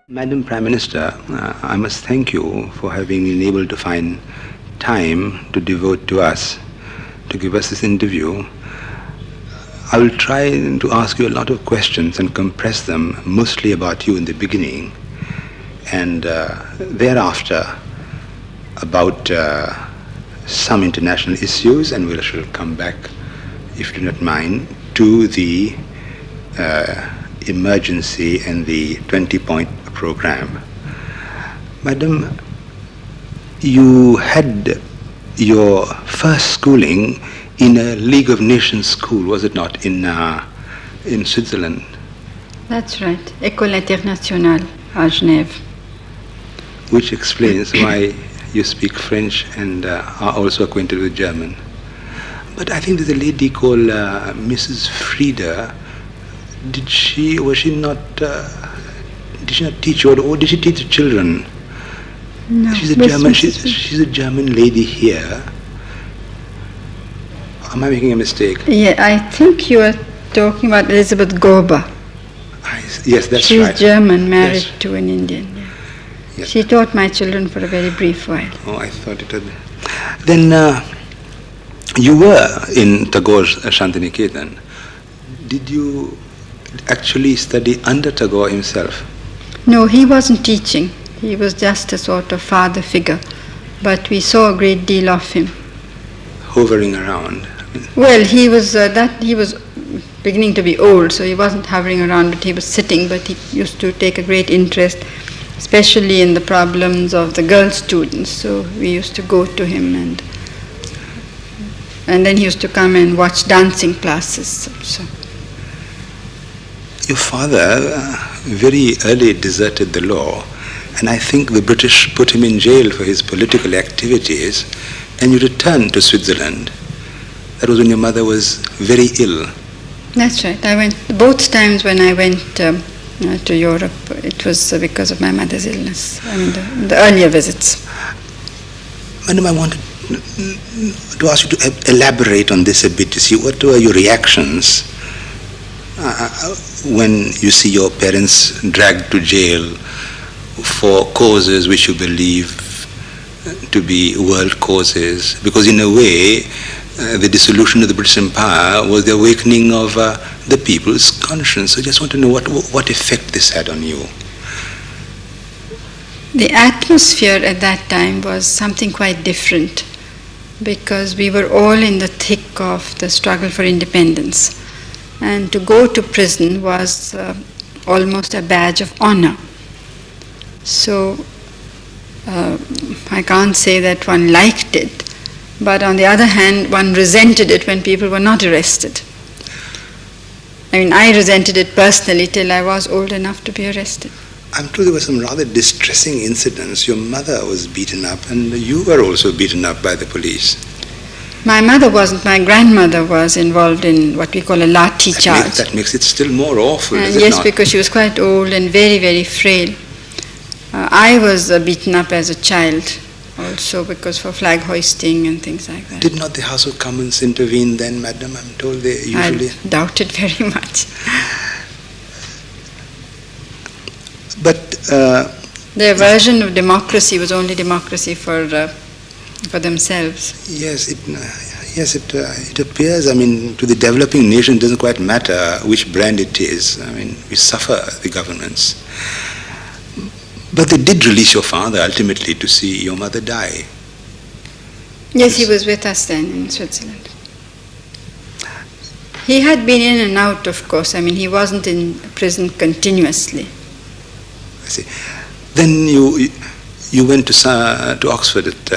Madam Prime Minister, I must thank you for having been able to find time to devote to us, to give us this interview. I will try to ask you a lot of questions and compress them, mostly about you in the beginning, and thereafter about some international issues, and we shall come back, if you do not mind, to the emergency and the 20-point program. Madam, you had your first schooling in a League of Nations school, was it not, in Switzerland? That's right, École Internationale à Genève. Which explains why you speak French and are also acquainted with German. But I think there's a lady called Mrs. Frieda. Did she not teach you, or did she teach the children? No, she's a German. She's a German lady here. Am I making a mistake? Yeah, I think you are talking about Elizabeth Gorba. Yes, that's She's right. She's German, married to an Indian. Yeah. Yes. She taught my children for a very brief while. Oh, I thought it had. Then you were in Tagore's Shantiniketan. Did you actually study under Tagore himself? No, he wasn't teaching. He was just a sort of father figure. But we saw a great deal of him. Hovering around. Well, he was beginning to be old, so he wasn't hovering around, but he was sitting. But he used to take a great interest, especially in the problems of the girl students. So we used to go to him, and then he used to come and watch dancing classes. So. Your father very early deserted the law, and I think the British put him in jail for his political activities, and you returned to Switzerland. That was when your mother was very ill. That's right. I went both times when I went to Europe. It was because of my mother's illness. I mean, the earlier visits. Madam, I wanted to ask you to elaborate on this a bit, to see what were your reactions when you see your parents dragged to jail for causes which you believe to be world causes, because in a way the dissolution of the British Empire was the awakening of the people's conscience. So I just want to know what effect this had on you. The atmosphere at that time was something quite different, because we were all in the thick of the struggle for independence. And to go to prison was almost a badge of honor. So I can't say that one liked it, but on the other hand, one resented it when people were not arrested. I mean, I resented it personally till I was old enough to be arrested. I'm told there were some rather distressing incidents. Your mother was beaten up, and you were also beaten up by the police. My mother wasn't. My grandmother was involved in what we call a lathi charge. That makes it still more awful, and is yes, it not? Because she was quite old and very, very frail. I was beaten up as a child also, because for flag hoisting and things like that. Did not the House of Commons intervene then, madam? I'm told they usually... I doubt it very much. But... their version of democracy was only democracy for themselves. Yes, it appears, I mean, to the developing nation it doesn't quite matter which brand it is. I mean, we suffer the governments. But they did release your father ultimately to see your mother die. Yes, he was with us then in Switzerland. He had been in and out, of course. I mean, he wasn't in prison continuously. I see. Then you went to Oxford at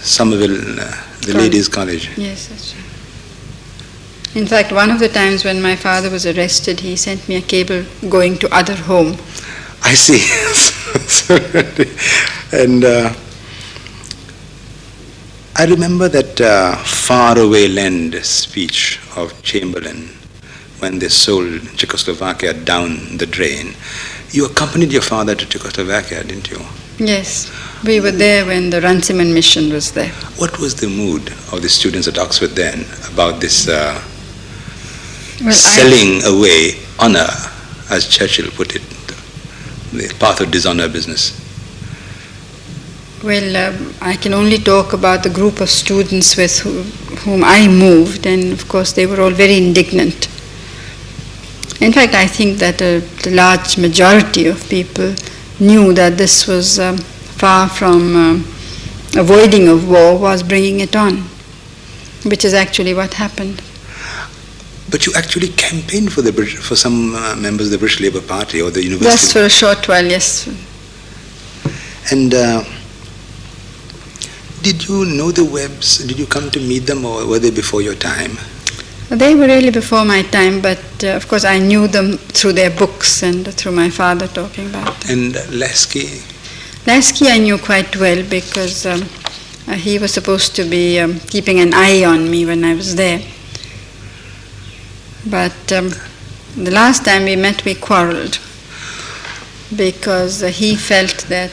Somerville, the Ladies' College. Yes, that's right. In fact, one of the times when my father was arrested, he sent me a cable going to Other Home. I see. And I remember that faraway land speech of Chamberlain when they sold Czechoslovakia down the drain. You accompanied your father to Czechoslovakia, didn't you? Yes, we were there when the Runciman mission was there. What was the mood of the students at Oxford then about this selling away honor, as Churchill put it, the path of dishonor business? Well, I can only talk about the group of students with whom I moved, and of course they were all very indignant. In fact, I think that the large majority of people knew that this was far from avoiding of war, was bringing it on, which is actually what happened. But you actually campaigned for for some members of the British Labour Party or the university. Just for a short while, yes. And did you know the Webbs? Did you come to meet them, or were they before your time? They were really before my time, but of course I knew them through their books and through my father talking about them. And Lasky? Lasky I knew quite well because he was supposed to be keeping an eye on me when I was there. But the last time we met we quarreled because he felt that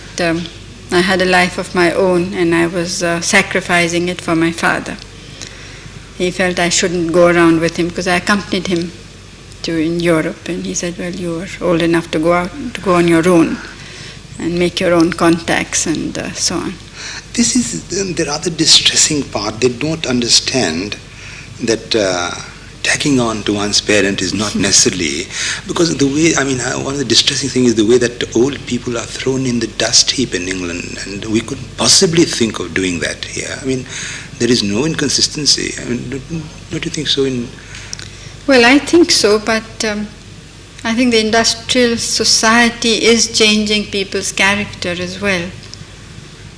I had a life of my own and I was sacrificing it for my father. He felt I shouldn't go around with him because I accompanied him in Europe, and he said, well, you are old enough to go on your own and make your own contacts and so on. This is the rather distressing part. They don't understand that tacking on to one's parent is not necessarily, because the way, one of the distressing things is the way that old people are thrown in the dust heap in England, and we couldn't possibly think of doing that here. There is no inconsistency. Don't you think so? Well, I think so, but I think the industrial society is changing people's character as well.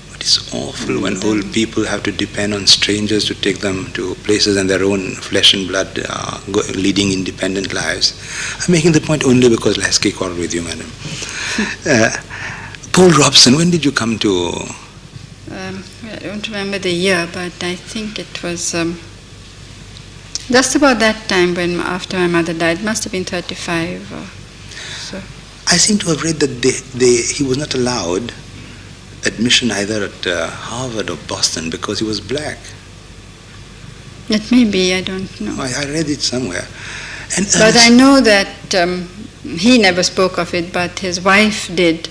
But it's awful when old people have to depend on strangers to take them to places and their own flesh and blood leading independent lives. I'm making the point only because Lasky called with you, madam. Paul Robson, when did you come to... I don't remember the year, but I think it was just about that time when after my mother died. It must have been 35 or so. I seem to have read that he was not allowed admission either at Harvard or Boston because he was black. It may be, I don't know. I read it somewhere. But I know that he never spoke of it, but his wife did,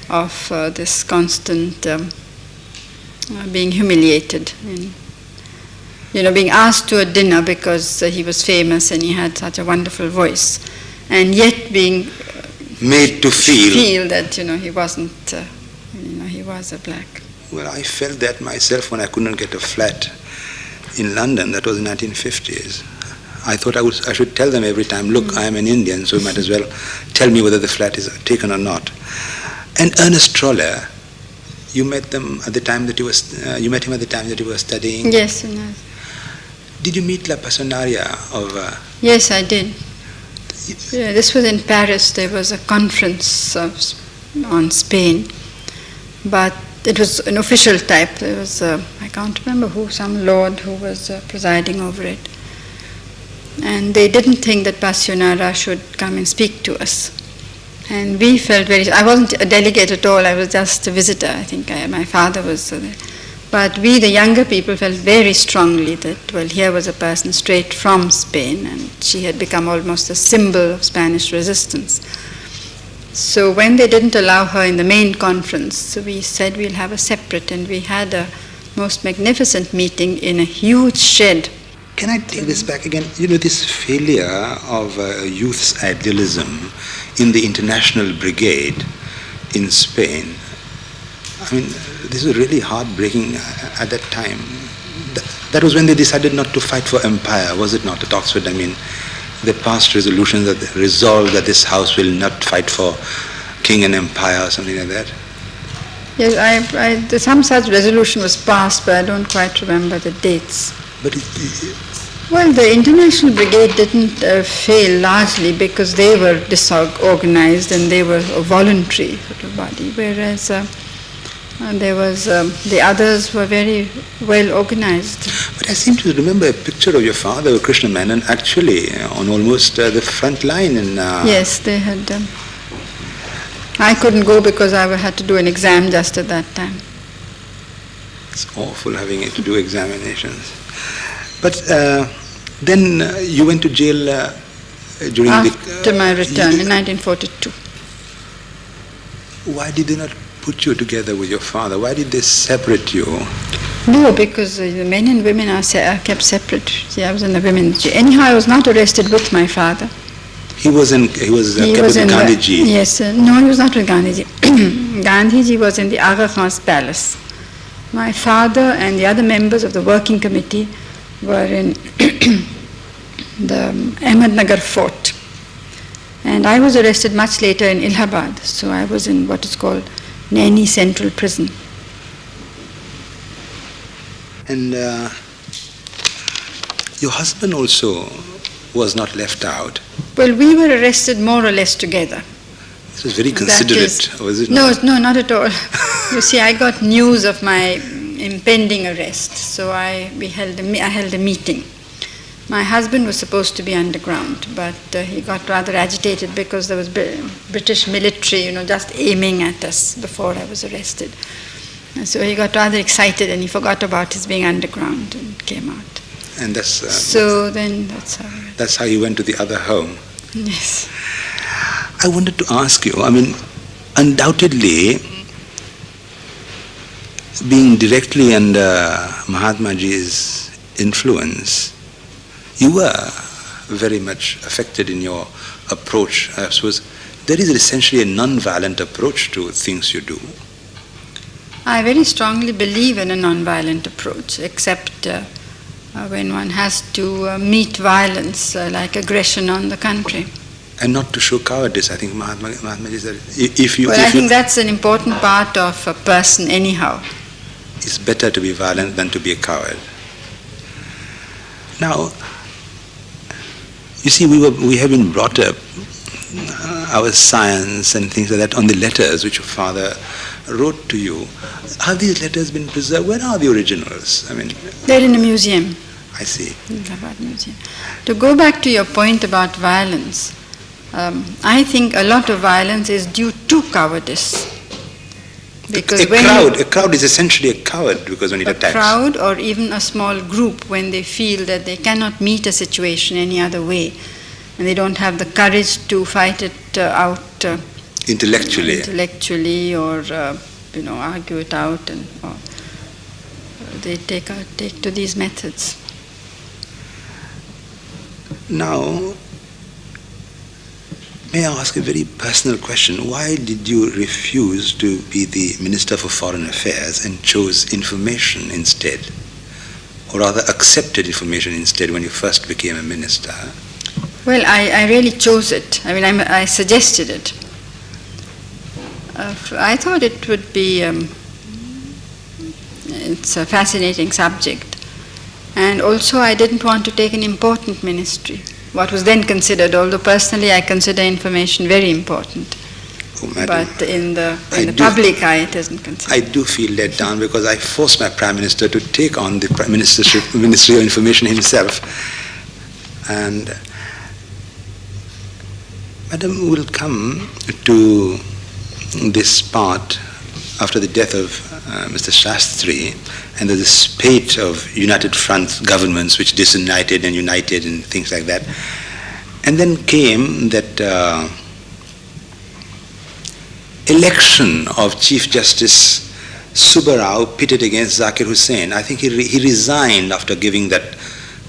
of this constant being humiliated, and, being asked to a dinner because he was famous and he had such a wonderful voice, and yet being made to feel that he wasn't, he was a black. Well, I felt that myself when I couldn't get a flat in London. That was in 1950s. I thought I should tell them every time, look, I am an Indian, so you might as well tell me whether the flat is taken or not. And Ernest Troller, you met them at the time that you met him at the time that you were studying? Yes. Did you meet La Passionaria of... Yes, I did. Yeah, this was in Paris. There was a conference on Spain, but it was an official type. There was, I can't remember who, some lord who was presiding over it. And they didn't think that Passionara should come and speak to us. And we felt I wasn't a delegate at all, I was just a visitor. I think my father was there. But we, the younger people, felt very strongly that, well, here was a person straight from Spain, and she had become almost a symbol of Spanish resistance. So when they didn't allow her in the main conference, we said we'll have a separate, and we had a most magnificent meeting in a huge shed. Can I take this back again? This failure of youth's idealism in the International Brigade in Spain, this was really heartbreaking at that time. That was when they decided not to fight for empire, was it not, at Oxford? They passed resolutions that resolved that this house will not fight for king and empire or something like that. Yes, some such resolution was passed, but I don't quite remember the dates. But well, the International Brigade didn't fail largely because they were disorganized and they were a voluntary sort of body, whereas there was the others were very well organized. But I seem to remember a picture of your father, Krishna Menon, actually on almost the front line in... Yes, they had... I couldn't go because I had to do an exam just at that time. It's awful having to do examinations. But then you went to jail, during after my return in 1942. why did they not put you together with your father? Why did they separate you? No, because the men and women are kept separate. See, I was in the women's. Anyhow, I was not arrested with my father. He was kept with Gandhiji. Yes, no, he was not with Gandhiji. Gandhiji was in the Aga Khan's palace. My father and the other members of the working committee were in the Ahmednagar fort. And I was arrested much later in Allahabad, so I was in what is called Naini Central Prison. And your husband also was not left out. Well, we were arrested more or less together. This was very considerate, was it not? No, not at all. You see, I got news of my impending arrest, so I held a meeting. My husband was supposed to be underground, but he got rather agitated because there was British military, just aiming at us before I was arrested. And so he got rather excited and he forgot about his being underground and came out. And that's that's how you went to the other home. Yes. I wanted to ask you, undoubtedly, being directly under Mahatma Ji's influence, you were very much affected in your approach. I suppose there is essentially a non-violent approach to things you do. I very strongly believe in a non-violent approach, except when one has to meet violence like aggression on the country. And not to show cowardice. I think Mahatma Ji said, I think that's an important part of a person anyhow. It's better to be violent than to be a coward. Now, you see, we have been brought up, our science and things like that, on the letters which your father wrote to you. Have these letters been preserved? Where are the originals? They're in a museum. I see. In the Allahabad Museum. To go back to your point about violence, I think a lot of violence is due to cowardice. Because a crowd is essentially a coward because when it attacks. A crowd or even a small group, when they feel that they cannot meet a situation any other way, and they don't have the courage to fight it out intellectually, or argue it out, and they take to these methods. Now, may I ask a very personal question? Why did you refuse to be the Minister for Foreign Affairs and chose information instead? Or rather accepted information instead when you first became a minister? Well, I really chose it. I suggested it. I thought it would be, it's a fascinating subject. And also I didn't want to take an important ministry, what was then considered, although personally I consider information very important. Oh, madam, but in the public eye it isn't considered. I do feel let down because I forced my Prime Minister to take on the Ministry of Information himself. And Madam, we'll come to this part after the death of Mr. Shastri, and there's a spate of United Front governments which disunited and united and things like that. And then came that election of Chief Justice Subbarao pitted against Zakir Hussain. I think he resigned after giving that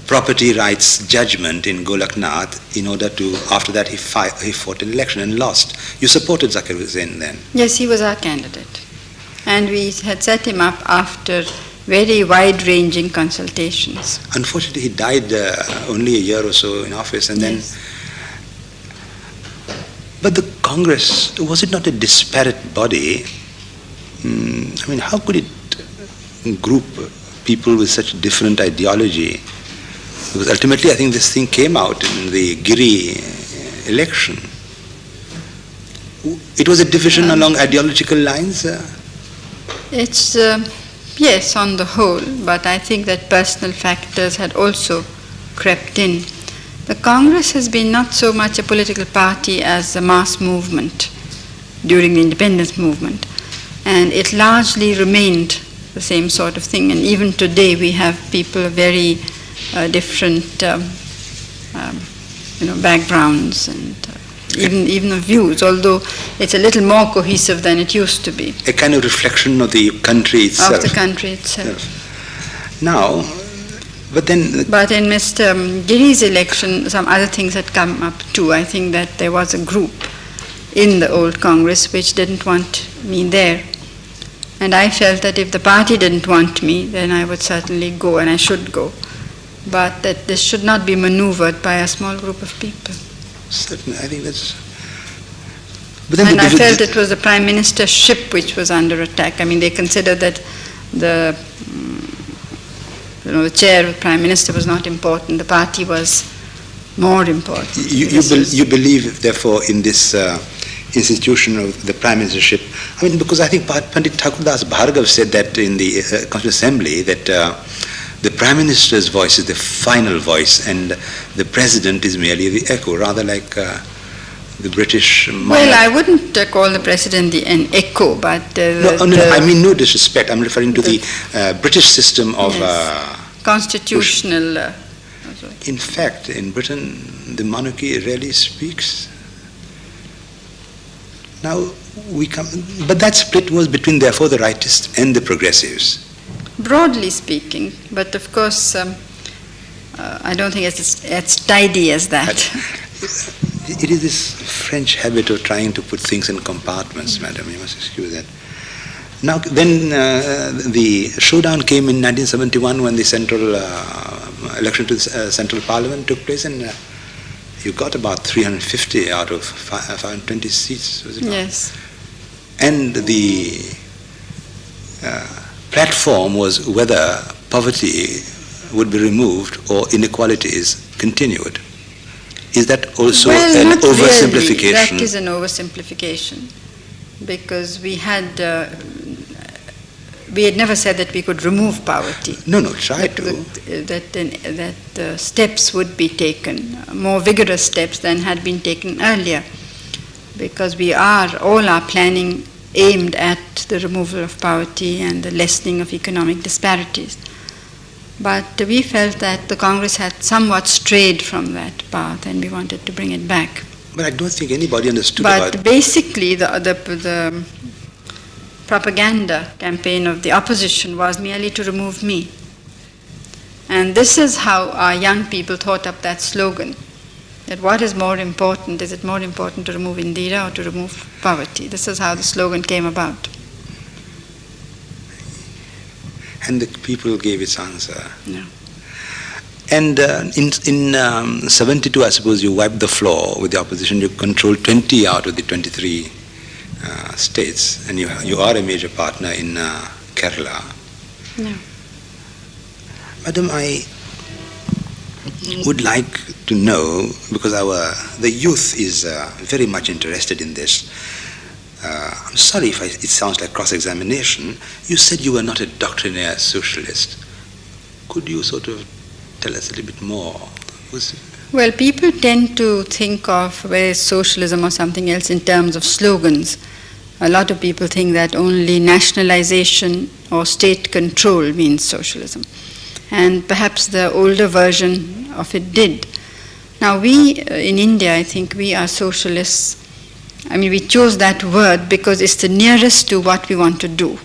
property rights judgment in Golaknath in order to, after that he fought an election and lost. You supported Zakir Hussain then? Yes, he was our candidate. And we had set him up after very wide-ranging consultations. Unfortunately, he died only a year or so in office, and then. Yes. But the Congress, was it not a disparate body? How could it group people with such different ideology? Because ultimately, I think this thing came out in the Giri election. It was a division along ideological lines. It's, yes, on the whole, but I think that personal factors had also crept in. The Congress has been not so much a political party as a mass movement during the independence movement, and it largely remained the same sort of thing. And even today we have people of very different backgrounds and even of views, although it's a little more cohesive than it used to be. A kind of reflection of the country itself. Of the country itself. Yes. Now, but in Mr. Giri's election, some other things had come up too. I think that there was a group in the old Congress which didn't want me there. And I felt that if the party didn't want me, then I would certainly go, and I should go. But that this should not be maneuvered by a small group of people. Certainly, I think that's... And I felt it was the Prime Minister's ship which was under attack. I mean, they considered that the chair of the Prime Minister was not important. The party was more important. You believe, therefore, in this institution of the Prime Ministership. I mean, because I think Pandit Thakurdas Bhargav said that in the Constituent Assembly, that the Prime Minister's voice is the final voice and the President is merely the echo, rather like the British monarch. Well, I wouldn't call the President an echo, but... No, I mean no disrespect. I'm referring to the British system of... Yes. Constitutional... in fact, in Britain, the monarchy rarely speaks. Now, but that split was between, therefore, the rightists and the progressives. Broadly speaking, but of course, I don't think it's as tidy as that. It is this French habit of trying to put things in compartments, madam. You must excuse that. Now, then the showdown came in 1971 when the central election to the Central Parliament took place, and you got about 350 out of 520 seats, was it not? Yes. And the platform was whether poverty would be removed or inequalities continued. Is that also an oversimplification? Really. That is an oversimplification, because we had never said that we could remove poverty. No, try to. That steps would be taken, more vigorous steps than had been taken earlier, because all our planning aimed at the removal of poverty and the lessening of economic disparities. But we felt that the Congress had somewhat strayed from that path, and we wanted to bring it back. But I don't think anybody understood But basically, the propaganda campaign of the opposition was merely to remove me. And this is how our young people thought up that slogan, that what is more important? Is it more important to remove Indira or to remove poverty? This is how the slogan came about. And the people gave its answer. No. And in 72, I suppose you wiped the floor with the opposition. You controlled 20 out of the 23 states, and you are a major partner in Kerala. No. Madam, I would like to know, because the youth is very much interested in this. I'm sorry if it sounds like cross-examination. You said you were not a doctrinaire socialist. Could you sort of tell us a little bit more? Well, people tend to think of whether it's socialism or something else in terms of slogans. A lot of people think that only nationalization or state control means socialism. And perhaps the older version of it did. Now we, in India, I think we are socialists. I mean, we chose that word because it's the nearest to what we want to do.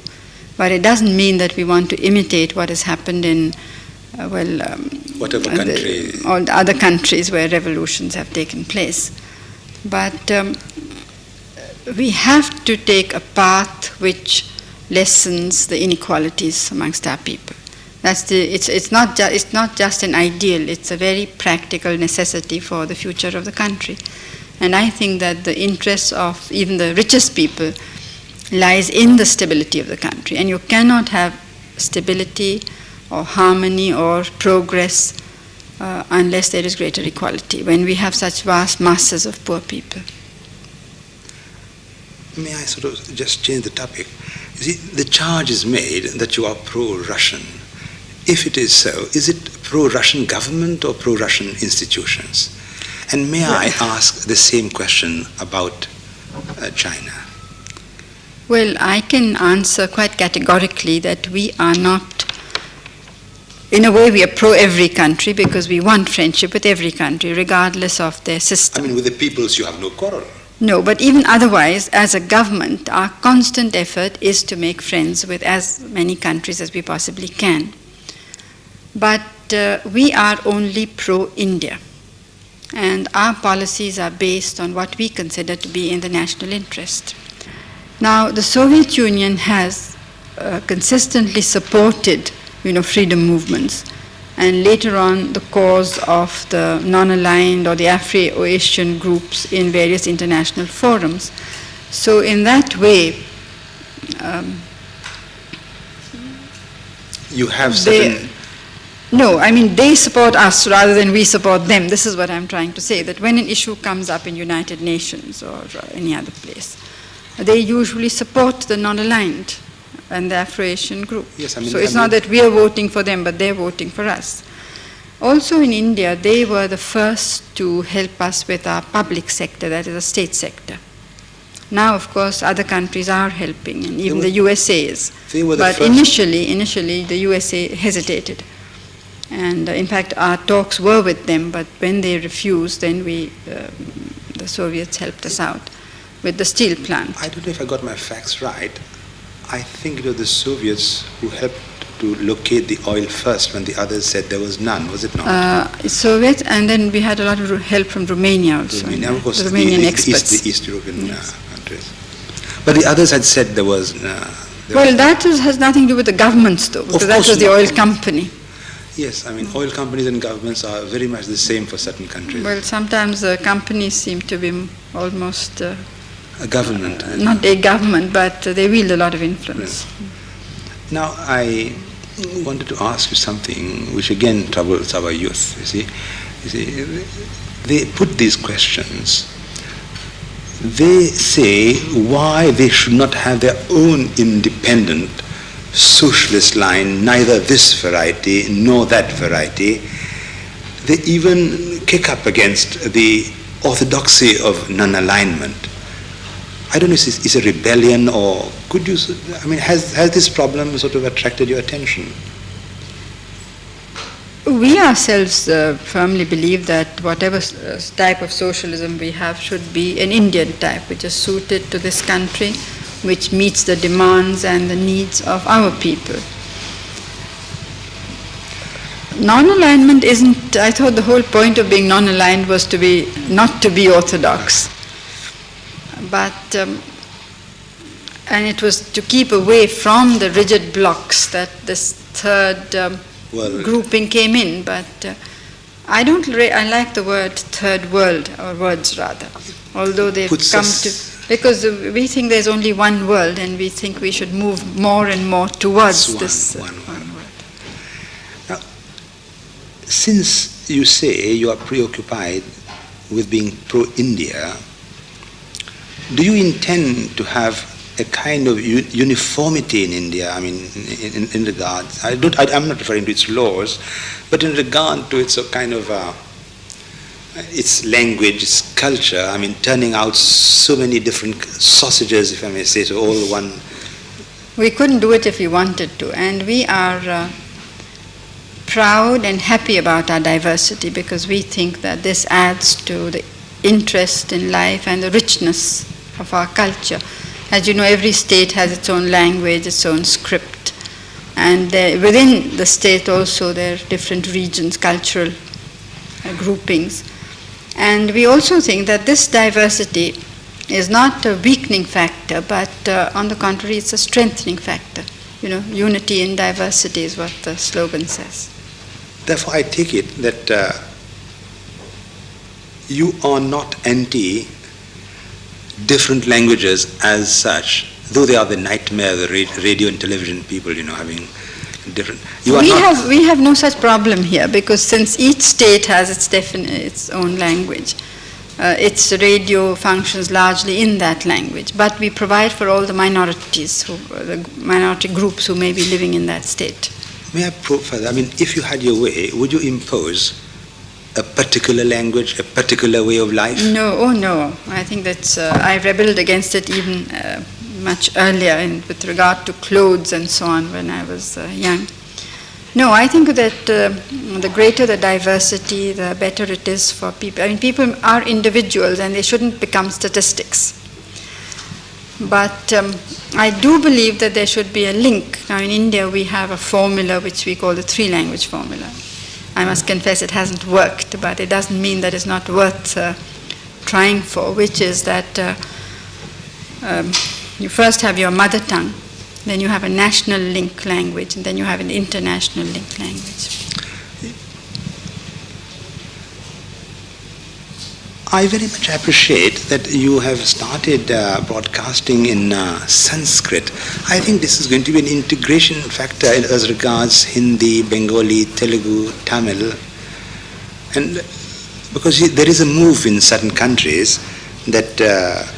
But it doesn't mean that we want to imitate what has happened in, whatever country. All the other countries where revolutions have taken place. But we have to take a path which lessens the inequalities amongst our people. It's not just an ideal, it's a very practical necessity for the future of the country. And I think that the interests of even the richest people lies in the stability of the country. And you cannot have stability or harmony or progress unless there is greater equality, when we have such vast masses of poor people. May I sort of just change the topic? You see, the charge is made that you are pro-Russian. If it is so, is it pro-Russian government or pro-Russian institutions? And may I ask the same question about China? Well, I can answer quite categorically that we are not in a way, we are pro every country because we want friendship with every country, regardless of their system. I mean, with the peoples you have no quarrel. No, but even otherwise, as a government, our constant effort is to make friends with as many countries as we possibly can. But we are only pro-India, and our policies are based on what we consider to be in the national interest. Now, the Soviet Union has consistently supported freedom movements, and later on the cause of the non-aligned or the Afro-Asian groups in various international forums. So in that way, you have certain... No, I mean they support us rather than we support them. This is what I'm trying to say, that when an issue comes up in United Nations or any other place, they usually support the non-aligned and the Afro-Asian group. Yes, so it's not that we are voting for them, but they're voting for us. Also in India, they were the first to help us with our public sector, that is the state sector. Now, of course, other countries are helping, and even the USA is. But initially, the USA hesitated. And in fact, our talks were with them, but when they refused, then the Soviets helped us out with the steel plant. I don't know if I got my facts right. I think it was the Soviets who helped to locate the oil first when the others said there was none, was it not? Soviets, and then we had a lot of help from Romania also. Romania, of course, the Romanian experts. The East European countries. But the others had said there was... that has nothing to do with the governments though, because that was the oil company. Yes, I mean, oil companies and governments are very much the same for certain countries. Well, sometimes the companies seem to be almost... a government. Not a government, but they wield a lot of influence. Yes. Now, I wanted to ask you something which again troubles our youth, you see. They put these questions. They say why they should not have their own independent socialist line, neither this variety nor that variety. They even kick up against the orthodoxy of non-alignment. I don't know if it's a rebellion, or could you, I mean, has this problem sort of attracted your attention? We ourselves firmly believe that whatever type of socialism we have should be an Indian type, which is suited to this country, which meets the demands and the needs of our people. Non-alignment isn't, I thought the whole point of being non-aligned was not to be orthodox. But, and it was to keep away from the rigid blocks that this third grouping came in. But I like the word third world, or words rather, although they've come to, because we think there's only one world and we think we should move more and more towards this one world. Now, since you say you are preoccupied with being pro-India, do you intend to have a kind of uniformity in India? I mean, in regards, I'm not referring to its laws, but in regard to its kind of its language, its culture. I mean, turning out so many different sausages, if I may say so, all one. We couldn't do it if we wanted to, and we are proud and happy about our diversity because we think that this adds to the interest in life and the richness of our culture. As you know, every state has its own language, its own script, and within the state also there are different regions, cultural groupings. And we also think that this diversity is not a weakening factor, but on the contrary, it's a strengthening factor. You know, unity in diversity is what the slogan says. Therefore, I take it that you are not anti different languages as such, though they are the nightmare of the radio and television people, you know, having different. We have no such problem here because since each state has its own language, its radio functions largely in that language. But we provide for all the minorities, the minority groups who may be living in that state. May I probe further? I mean, if you had your way, would you impose a particular language, a particular way of life? No, no. I think that's, I rebelled against it even much earlier with regard to clothes and so on when I was young. No, I think that the greater the diversity, the better it is for people. I mean, people are individuals and they shouldn't become statistics. But I do believe that there should be a link. Now, in India, we have a formula which we call the three-language formula. I must confess it hasn't worked, but it doesn't mean that it's not worth trying for, which is that you first have your mother tongue, then you have a national link language, and then you have an international link language. I very much appreciate that you have started broadcasting in Sanskrit. I think this is going to be an integration factor as regards Hindi, Bengali, Telugu, Tamil. And because there is a move in certain countries that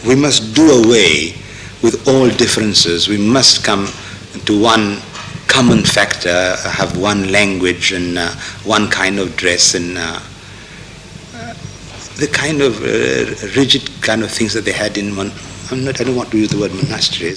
we must do away with all differences. We must come to one common factor, have one language and one kind of dress and the kind of rigid kind of things that they had in I don't want to use the word monasteries.